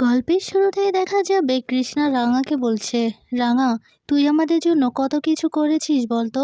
গল্পের শুরুতেই দেখা যাবে কৃষ্ণা রাঙাকে বলছে, রাঙা, তুই আমাদের জন্য কত কিছু করেছিস বলতো।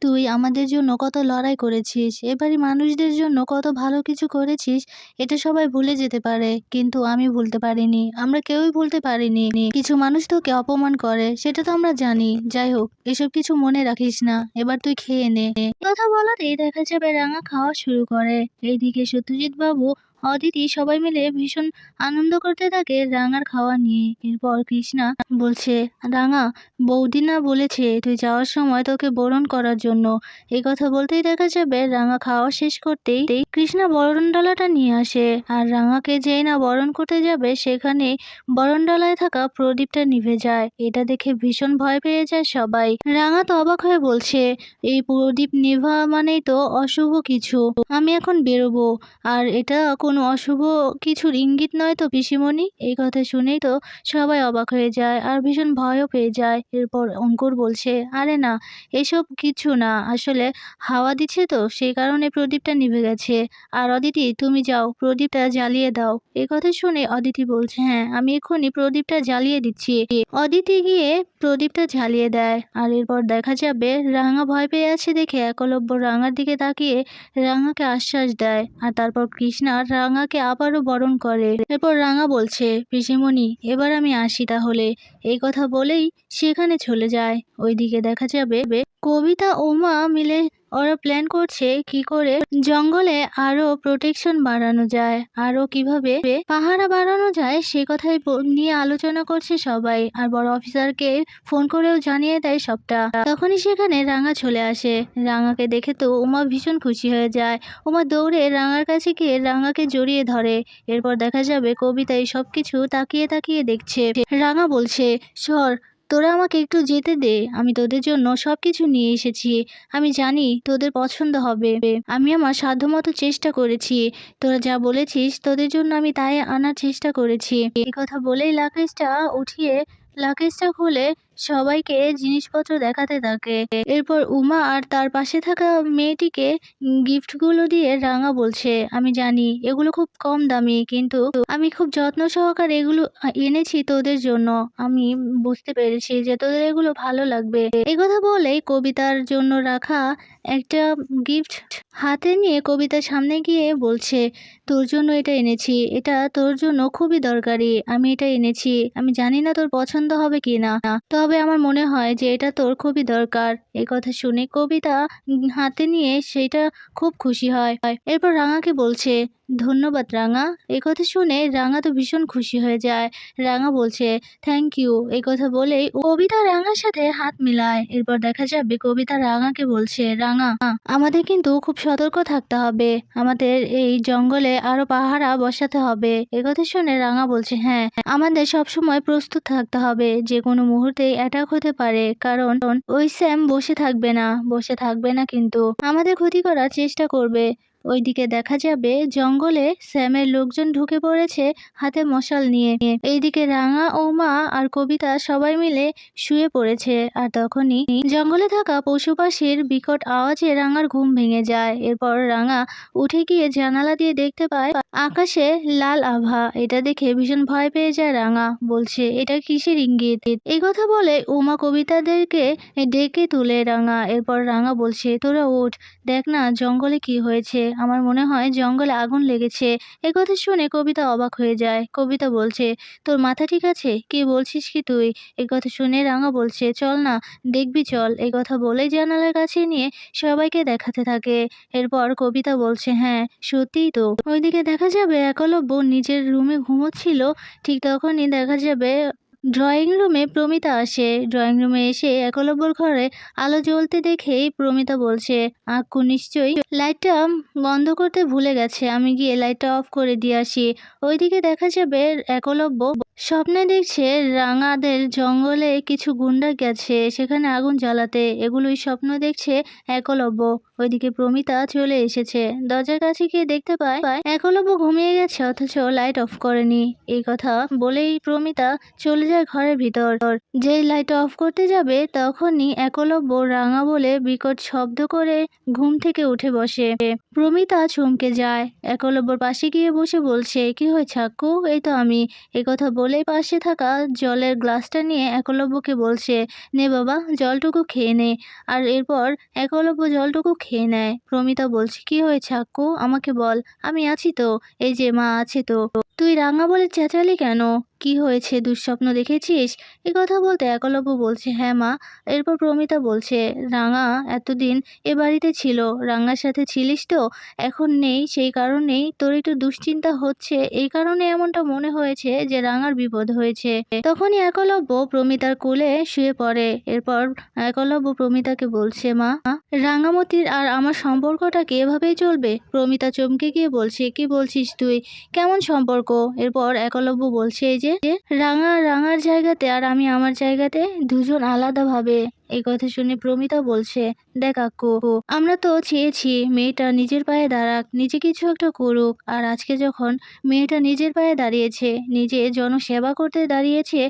তুই আমাদের জন্য কত লড়াই করেছিস, এবারে মানুষদের জন্য কত ভালো কিছু করেছিস। এটা সবাই ভুলে যেতে পারে, কিন্তু আমি ভুলতে পারিনি, আমরা কেউই ভুলতে পারিনি। কিছু মানুষ তোকে অপমান করে, সেটা তো আমরা জানি। যাই হোক, এসব কিছু মনে রাখিস না, এবার তুই খেয়ে নে। কথা বলাতেই দেখা যাবে রাঙা খাওয়া শুরু করে। এইদিকে সত্যজিৎ বাবু, অদিতি সবাই মিলে ভীষণ আনন্দ করতে থাকে রাঙার খাওয়া নিয়ে। এরপর কৃষ্ণা বলছে, রাঙা, বৌদি না বলেছে তুই যাওয়ার সময় তোকে বরণ করার জন্য। এই কথা বলতেই দেখা যাবে রাঙা খাওয়া শেষ করতেই কৃষ্ণা বরণ ডালাটা নিয়ে আসে। আর রাঙাকে যেই না বরণ করতে যাবে, সেখানে বরণ ডালায় থাকা প্রদীপটা নিভে যায়। এটা দেখে ভীষণ ভয় পেয়ে যায় সবাই। রাঙা তো অবাক হয়ে বলছে, এই প্রদীপ নিভা মানেই তো অশুভ কিছু, আমি এখন বেরোবো। আর এটা কোনো অশুভ কিছুর ইঙ্গিত নয় তো পিসিমণি? এই কথা শুনেই তো সবাই অবাক হয়ে যায় আর ভীষণ ভয়ও পেয়ে যায়। এরপর অঙ্কুর বলছে, আরে না, এসব কিছু না, আসলে হাওয়া দিচ্ছে তো সেই কারণে প্রদীপটা নিভে গেছে। আর অদিতি, তুমি যাও প্রদীপটা জ্বালিয়ে দাও। এই কথা শুনে অদিতি বলছে, হ্যাঁ, আমি এক্ষুনি প্রদীপটা জ্বালিয়ে দিচ্ছি। অদিতি গিয়ে প্রদীপটা জ্বালিয়ে দেয়। আর এরপর দেখা যাবে রাঙা ভয় পেয়ে আছে দেখে একলব্য রাঙার দিকে তাকিয়ে রাঙাকে আশ্বাস দেয়। আর তারপর কৃষ্ণা রাঙাকে আবারও বরণ করে। এরপর রাঙা বলছে, পিসিমণি, এবার আমি আসি তাহলে। এই কথা বলেই সেখানে চলে যায়। ওইদিকে দেখা যাবে কবিতা ও মা মিলে ওরা প্ল্যান করছে কি করে জঙ্গলে আরো প্রোটেকশন বাড়ানো যায়, আরো কিভাবে পাহারা বাড়ানো যায়, সে কথাই নিয়ে আলোচনা করছে সবাই। আর বড় অফিসারকে ফোন করেও জানিয়ে দেয় সবটা। তখনই সেখানে রাঙা চলে আসে। রাঙাকে দেখে তো উমা ভীষণ খুশি হয়ে যায়। উমা দৌড়ে রাঙার কাছে গিয়ে রাঙাকে জড়িয়ে ধরে। এরপর দেখা যাবে কবিতা এই সবকিছু তাকিয়ে তাকিয়ে দেখছে। রাঙা বলছে, সর, তোরা আমাকে একটু যেতে দে, আমি তোদের জন্য সবকিছু নিয়ে এসেছি। আমি জানি তোদের পছন্দ হবে, আমি আমার সাধ্যমতো চেষ্টা করেছি। তোরা যা বলেছিস তোদের জন্য আমি তাই আনার চেষ্টা করেছি। এই কথা বলেই লাকেশটা খুলে সবাইকে জিনিসপত্র দেখাতে থাকে। এরপর উমা আর তার পাশে থাকা মেয়েটিকে গিফটগুলো দিয়ে রাঙা বলছে, আমি জানি এগুলো খুব কম দামি, কিন্তু আমি খুব যত্ন সহকারে এগুলো এনেছি তোদের জন্য। আমি বুঝতে পেরেছি যে তোদের এগুলো ভালো লাগবে। এই কথা বলেই কবিতার জন্য রাখা একটা গিফট হাতে নিয়ে কবিতার সামনে গিয়ে বলছে, তোর জন্য এটা এনেছি, এটা তোর জন্য খুবই দরকারি, আমি এটা এনেছি। আমি জানি না তোর পছন্দ হবে কি না, তবে আমার মনে হয় যে এটা তোর খুবই দরকার। এই কথা শুনে কবিতা হাতে নিয়ে সেটা খুব খুশি হয়। এরপর রাঙাকে বলছে, ধন্যবাদ রাঙা। এই কথা শুনে রাঙা তো ভীষণ খুশি হয়ে যায়। রাঙা বলছে, থ্যাংক ইউ। এই কথা বলেই কবিতা রাঙার সাথে হাত মিলায়। এরপর দেখা যাবে কবিতা রাঙাকে বলছে, রাঙা, আমাদের কিন্তু খুব সতর্ক থাকতে হবে, আমাদের এই জঙ্গলে আরো পাহারা বসাতে হবে। এই কথা শুনে রাঙা বলছে, হ্যাঁ, আমাদের সবসময় প্রস্তুত থাকতে হবে, যে কোনো মুহূর্তে অ্যাটাক হতে পারে, কারণ ওই স্যাম বসে থাকবে না, কিন্তু আমাদের ক্ষতি করার চেষ্টা করবে। ওইদিকে দেখা যাবে জঙ্গলে স্যামের লোকজন ঢুকে পড়েছে হাতে মশাল নিয়ে। এইদিকে রাঙা ও মা আর কবিতা সবাই মিলে শুয়ে পড়েছে। আর তখনই জঙ্গলে থাকা পশু পাখির বিকট আওয়াজে রাঙার ঘুম ভেঙে যায়। এরপর রাঙা উঠে গিয়ে জানালা দিয়ে দেখতে পায় আকাশে লাল আভা। এটা দেখে ভীষণ ভয় পেয়ে যায় রাঙা, বলছে, এটা কিসের ইঙ্গিত? এই কথা বলে উমা কবিতাদেরকে ডেকে তুলে রাঙা। এরপর রাঙা বলছে, তোরা ওঠ, দেখ না জঙ্গলে কি হয়েছে, আমার মনে হয় জঙ্গলে আগুন লেগেছে। এই কথা শুনে কবিতা অবাক হয়ে যায়। কবিতা বলছে, তোর মাথা ঠিক আছে? কি বলছিস কি তুই? এই কথা শুনে রাঙা বলছে, চল না, দেখবি চল। এই কথা বলেই জানালার কাছে নিয়ে সবাইকে দেখাতে থাকে। এরপর কবিতা বলছে, হ্যাঁ, সত্যিই তো। ওইদিকে দেখা যাবে একলব্য নিজের রুমে ঘুমোচ্ছিল। ঠিক তখনই দেখা যাবে ড্রয়িং রুমে প্রমিতা আসে। ড্রয়িং রুমে এসে একলব্যর ঘরে আলো জ্বলতে দেখেই প্রমিতা বলছে, আক্কু নিশ্চয়ই লাইটটা বন্ধ করতে ভুলে গেছে, আমি গিয়ে লাইটটা অফ করে দিয়ে আসি। ওইদিকে দেখা যাবে একলব্য স্বপ্নে দেখছে রাঙাদের জঙ্গলে কিছু গুন্ডা গেছে সেখানে আগুন জ্বালাতে। এগুলোই স্বপ্ন দেখছে একলব্য। ওইদিকে প্রমিতা চলে এসেছে। দরজার কাছে গিয়ে দেখতে পায় একলব্য ঘুমিয়ে গেছে অথচ লাইট অফ করেনি। এই কথা বলেই প্রমিতা চলে যায় ঘরের ভিতর। যেই লাইট অফ করতে যাবে তখনই একলব্য রাঙা বলে বিকট শব্দ করে ঘুম থেকে উঠে বসে। প্রমিতা চমকে যায়। একলব্যর পাশে গিয়ে বসে বলছে, কি হয়েছে আক্কু? এই তো আমি। একথা বলেই পাশে থাকা জলের গ্লাসটা নিয়ে একলব্যকে বলছে, নে বাবা জলটুকু খেয়ে নে। আর এরপর একলব্য জলটুকু খেয়ে নেয়। প্রমিতা বলছে, কি হয়েছে আক্কু? আমাকে বল, আমি আছি তো, এই যে মা আছে তো। তুই রাঙা বলে চেঁচালি কেন? কি হয়েছে, দুঃস্বপ্ন দেখেছিস? এ কথা বলতে একলব্য বলছে, হ্যাঁ মা। এরপর প্রমিতা বলছে, রাঙা এতদিন এ বাড়িতে ছিল, রাঙার সাথে ছিলিস তো, এখন নেই, সেই কারণেই তোর একটু দুশ্চিন্তা হচ্ছে। এই কারণে এমনটা মনে হয়েছে যে রাঙার বিপদ হয়েছে। তখনই একলব্য প্রমিতার কোলে শুয়ে পড়ে। এরপর একলব্য প্রমিতাকে বলছে, মা, রাঙামতির আর আমার সম্পর্কটা কি এভাবেই চলবে? প্রমিতা চমকে গিয়ে বলছে, কি বলছিস তুই? কেমন সম্পর্ক? এরপর একলব্য বলছে, এই যে রাঙা রাঙার জায়গাতে আর আমি আমার জায়গাতে, দুজন আলাদাভাবে। এই কথা শুনে প্রমিতা বলছে, দেখ আক্কু, আমরা তো চেয়েছি মেয়েটা নিজের পায়ে দাঁড়াক, নিজে কিছু একটা করুক। আর আজকে যখন মেয়েটা নিজের পায়ে দাঁড়িয়েছে, নিজে জনসেবা করতে দাঁড়িয়েছে,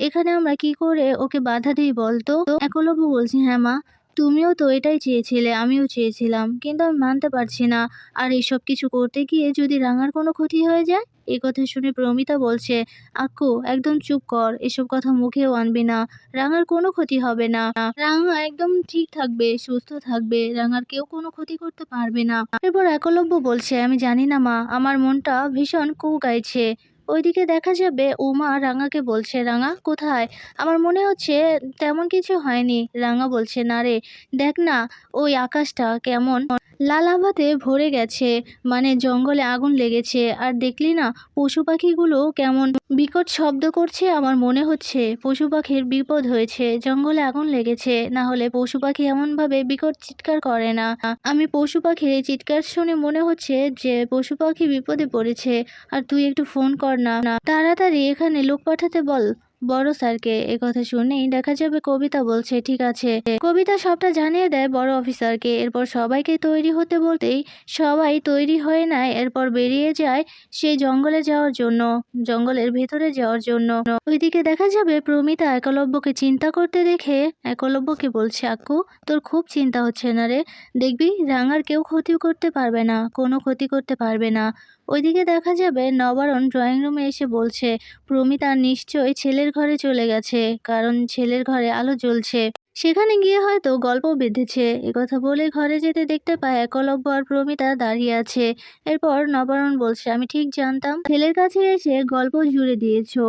এখানে আমরা কি করে ওকে বাধা দিই বলতো? একলব্য বলছে, হ্যাঁ মা, তুমিও তো এটাই চেয়েছিলে, আমিও চেয়েছিলাম, কিন্তু আমি মানতে পারছি না। আর এইসব কিছু করতে গিয়ে যদি রাঙার কোনো ক্ষতি হয়ে যায়। এই কথা শুনে প্রমিতা বলছে, আক্কু একদম চুপ কর, এসব কথা মুখেও আনবি না। রাঙার কোনো ক্ষতি হবে না, রাঙা একদম ঠিক থাকবে, সুস্থ থাকবে, রাঙার কেউ কোনো ক্ষতি করতে পারবে না। এরপর একলব্য বলছে, আমি জানি না মা, আমার মনটা ভীষণ কু গাইছে। ওইদিকে দেখা যাবে উমা রাঙাকে বলছে, রাঙা কোথায়? আমার মনে হচ্ছে তেমন কিছু হয়নি। রাঙা বলছে, না রে, দেখ না, ওই আকাশটা কেমন লাল আভাতে ভরে গেছে, মানে জঙ্গলে আগুন লেগেছে। আর দেখলি না পশু পাখিগুলো কেমন বিকট শব্দ করছে? আমার মনে হচ্ছে পশু পাখির বিপদ হয়েছে, জঙ্গলে আগুন লেগেছে, না হলে পশু পাখি এমনভাবে বিকট চিৎকার করে না। আমি পশু পাখির এই চিৎকার শুনে মনে হচ্ছে যে পশু পাখি বিপদে পড়েছে। আর তুই একটু ফোন কর না, তাড়াতাড়ি এখানে লোক পাঠাতে বল বড় স্যারকে। একথা শুনেই দেখা যাবে কবিতা বলছে, ঠিক আছে। কবিতা সবটা জানিয়ে দেয় বড় অফিসারকে। এরপর সবাইকে তৈরি হতে বলতেই সবাই তৈরি হয়ে নেয়। এরপর বেরিয়ে যায় সেই জঙ্গলে যাওয়ার জন্য, জঙ্গলের ভেতরে যাওয়ার জন্য। ওইদিকে দেখা যাবে প্রমিতা একলব্যকে চিন্তা করতে দেখে একলব্যকে বলছে, আক্কু তোর খুব চিন্তা হচ্ছে না রে? দেখবি রাঙার কেউ ক্ষতি করতে পারবে না, কোনো ক্ষতি করতে পারবে না। ওইদিকে দেখা যাবে নবারণ ড্রয়িং রুমে এসে বলছে, প্রমিতা নিশ্চয়ই ছেলের ঘরে চলে গেছে, কারণ ছেলের ঘরে আলো জ্বলছে, সেখানে গিয়ে হয়তো গল্প বেঁধেছে। একথা বলে ঘরে যেতে দেখতে পায় একলব্য আর প্রমিতা দাঁড়িয়ে আছে। এরপর নবারণ বলছে, আমি ঠিক জানতাম ছেলের কাছে এসে গল্প জুড়ে দিয়েছো।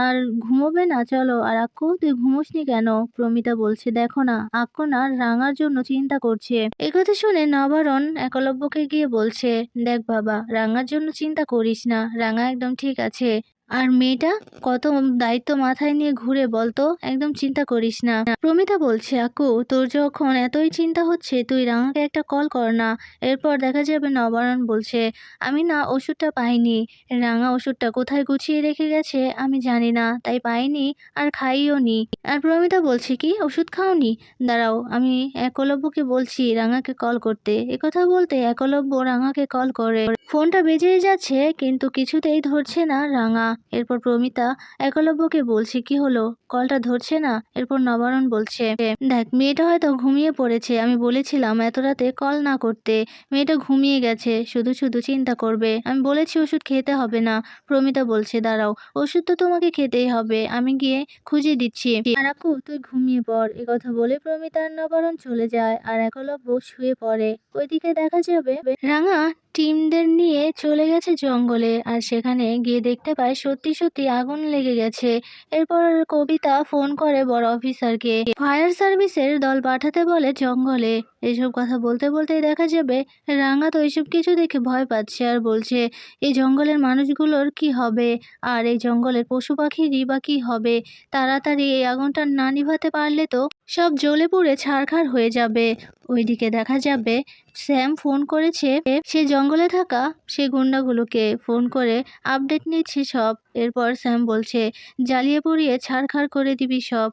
আর ঘুমোবে না? চলো। আর আক্কু তুই ঘুমোসনি কেন? প্রমিতা বলছে, দেখো না, আক্কু না রাঙার জন্য চিন্তা করছে। একথা শুনে নবারণ একলব্যকে গিয়ে বলছে, দেখ বাবা, রাঙার জন্য চিন্তা করিস না, রাঙা একদম ঠিক আছে। আর মেয়েটা কত দায়িত্ব মাথায় নিয়ে ঘুরে বলতো, একদম চিন্তা করিস না। প্রমিতা বলছে, আক্কু তোর যখন এতই চিন্তা হচ্ছে তুই রাঙাকে একটা কল কর না। এরপর দেখা যাবে নবারণ বলছে, আমি না ওষুধটা পাইনি, রাঙা ওষুধটা কোথায় গুছিয়ে রেখে গেছে আমি জানি না, তাই পাইনি আর খাইও নি। আর প্রমিতা বলছে, কি ওষুধ খাওনি? দাঁড়াও, আমি একলব্যকে বলছি রাঙাকে কল করতে। একথা বলতে একলব্য রাঙাকে কল করে। ফোনটা বেজেই যাচ্ছে কিন্তু কিছুতেই ধরছে না রাঙা। এরপর প্রমিতা একলব্যকে বলছে, কি হলো, কলটা ধরছে না? এরপর নবারণ বলছে, দেখ মেয়েটা হয়তো ঘুমিয়ে পড়েছে, আমি বলেছিলাম এত রাতে কল না করতে, মেয়েটা ঘুমিয়ে গেছে, শুধু শুধু চিন্তা করবে, আমি বলেছি ওষুধ খেতে হবে না। প্রমিতা বলছে, দাঁড়াও, ওষুধ তো তোমাকে খেতেই হবে, আমি গিয়ে খুঁজে দিচ্ছি, আর আক্কু তুই ঘুমিয়ে পড়। একথা বলে প্রমিতা আর নবারণ চলে যায় আর একলব্য শুয়ে পড়ে। ওইদিকে দেখা যাবে রাঙা টিমদের নিয়ে চলে গেছে জঙ্গলে। আর সেখানে গিয়ে দেখতে পায় সত্যি সত্যি আগুন লেগে গেছে। এরপর কবিতা ফোন করে বড় অফিসারকে, ফায়ার সার্ভিসের দল পাঠাতে বলে জঙ্গলে। এসব কথা বলতে বলতেই দেখা যাবে রাঙা তো এসব কিছু দেখে ভয় পাচ্ছে আর বলছে, এই জঙ্গলের মানুষগুলোর কি হবে, আর এই জঙ্গলের পশু পাখিরই বা কি হবে? তাড়াতাড়ি এই আগুনটা না নিভাতে পারলে তো সব জ্বলে পুড়ে ছারখার হয়ে যাবে। ওইদিকে দেখা যাবে স্যাম ফোন করেছে সে জঙ্গলে থাকা সে গুন্ডাগুলোকে ফোন করে আপডেট নিচ্ছে সব। এরপর স্যাম বলছে জ্বালিয়ে পুড়িয়ে ছারখার করে দিবি সব।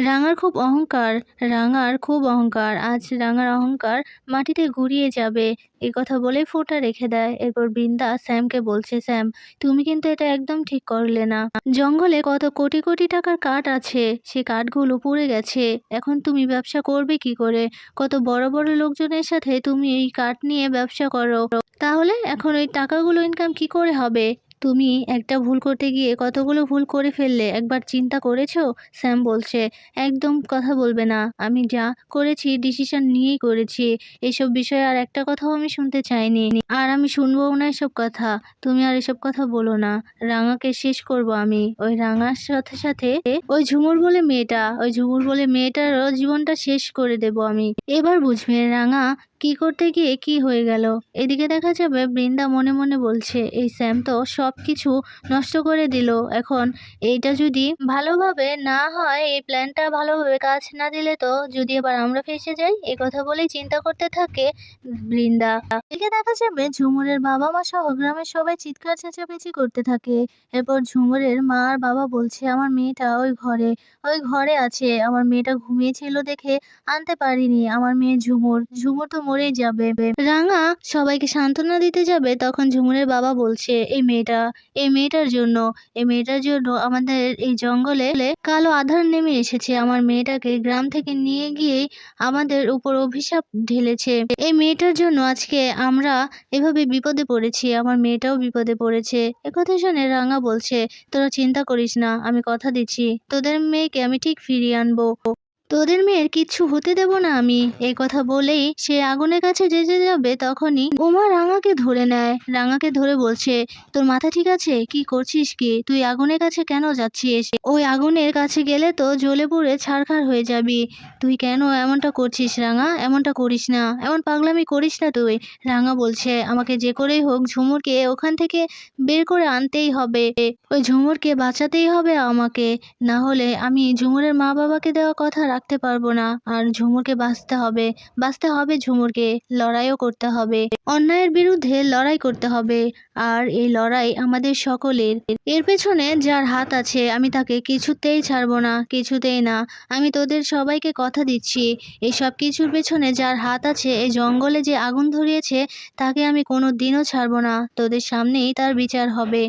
রাঙার খুব অহংকার, রাঙার খুব অহংকার, আজ রাঙার অহংকার মাটিতে গুড়িয়ে যাবে। এই কথা বলে ফোঁটা রেখে দেয়। এরপর বৃন্দা স্যামকে বলছে স্যাম তুমি কিন্তু এটা একদম ঠিক করলে না। জঙ্গলে কত কোটি কোটি টাকার কাঠ আছে, সে কাঠগুলো পুড়ে গেছে। এখন তুমি ব্যবসা করবে কি করে? কত বড় বড় লোকজনের সাথে তুমি এই কাঠ নিয়ে ব্যবসা করো, তাহলে এখন ওই টাকাগুলো ইনকাম কি করে হবে? তুমি একটা ভুল করতে গিয়ে কতগুলো ভুল করে ফেললে, একবার চিন্তা করেছো? স্যাম বলছে একদম কথা বলবে না, আমি যা করেছি ডিসিশন নিয়েই করেছি। এসব বিষয়ে আর একটা কথাও আমি শুনতে চাইনি, আর আমি শুনবও না এসব কথা। তুমি আর এসব কথা বলো না, রাঙাকে শেষ করব আমি। ওই রাঙার সাথে সাথে ওই ঝুমুর বলে মেয়েটা, ওই ঝুমুর বলে মেয়েটারও জীবনটা শেষ করে দেব আমি। এবার বুঝবে রাঙা কি করতে গিয়ে কি হয়ে গেল। এদিকে দেখা যাবে বৃন্দা মনে মনে বলছে এই স্যাম তো সব কিছু নষ্ট করে দিল। এখন এইটা যদি ভালোভাবে না হয়, এই প্ল্যানটা ভালোভাবে কাজ না দিলে তো যদি এবার আমরা ফেঁসে যাই, এই কথা বলেই চিন্তা করতে থাকে বৃন্দা। এদিকে দেখা যাবে ঝুমুরের বাবা মা সহ গ্রামের সবাই চিৎকার চেঁচামেচি করতে থাকে। এরপর ঝুমুরের মা আর বাবা বলছে আমার মেয়েটা ওই ঘরে আছে, আমার মেয়েটা ঘুমিয়েছিল দেখে আনতে পারিনি, আমার মেয়ে ঝুমুর, ঝুমুর তো মরেই যাবে। রাঙা সবাইকে সান্ত্বনা দিতে যাবে, তখন ঝুমুরের বাবা বলছে এই মেয়েটার জন্য আমাদের এই জঙ্গলে কালো আঁধার নেমে এসেছে। আমার মেয়েটাকে গ্রাম থেকে নিয়ে গিয়ে আমাদের উপর অভিশাপ ঢেলেছে। এই মেয়েটার জন্য আজকে আমরা এভাবে বিপদে পড়েছি, আমার মেয়েটাও বিপদে পড়েছে। একথা শুনে রাঙা বলছে তোরা চিন্তা করিস না, আমি কথা দিচ্ছি তোদের মেয়েকে আমি ঠিক ফিরিয়ে আনবো, তোদের মেয়ের কিচ্ছু হতে দেব না আমি। এই কথা বলেই সে আগুনের কাছে যেতে যাবে, তখনই উমা রাঙাকে ধরে নেয়। রাঙাকে ধরে বলছে তোর মাথা ঠিক আছে? কি করছিস কি? তুই আগুনের কাছে কেন যাচ্ছিস? ওই আগুনের কাছে গেলে তো জ্বলে পুড়ে ছারখার হয়ে যাবি। তুই কেন এমনটা করছিস রাঙা? এমনটা করিস না, এমন পাগলামি করিস না তুই। রাঙা বলছে আমাকে যে করেই হোক ঝুমুরকে ওখান থেকে বের করে আনতেই হবে, ওই ঝুমুরকে বাঁচাতেই হবে আমাকে, না হলে আমি ঝুমুরের মা বাবাকে দেওয়া কথা রাখতে পারবো না। আর ঝুমুরকে বাঁচতে হবে ঝুমুরকে, লড়াইও করতে হবে, অন্যায়ের বিরুদ্ধে লড়াই করতে হবে। আর এই লড়াই আমাদের সকলের। এর পেছনে যার হাত আছে আমি তাকে কিছুতেই ছাড়বো না, কিছুতেই না। আমি তোদের সবাইকে কথা দিচ্ছি, এই সব কিছুর পেছনে যার হাত আছে, এই জঙ্গলে যে আগুন ধরিয়েছে তাকে আমি কোনো দিনও ছাড়বো না, তোদের সামনেই তার বিচার হবে।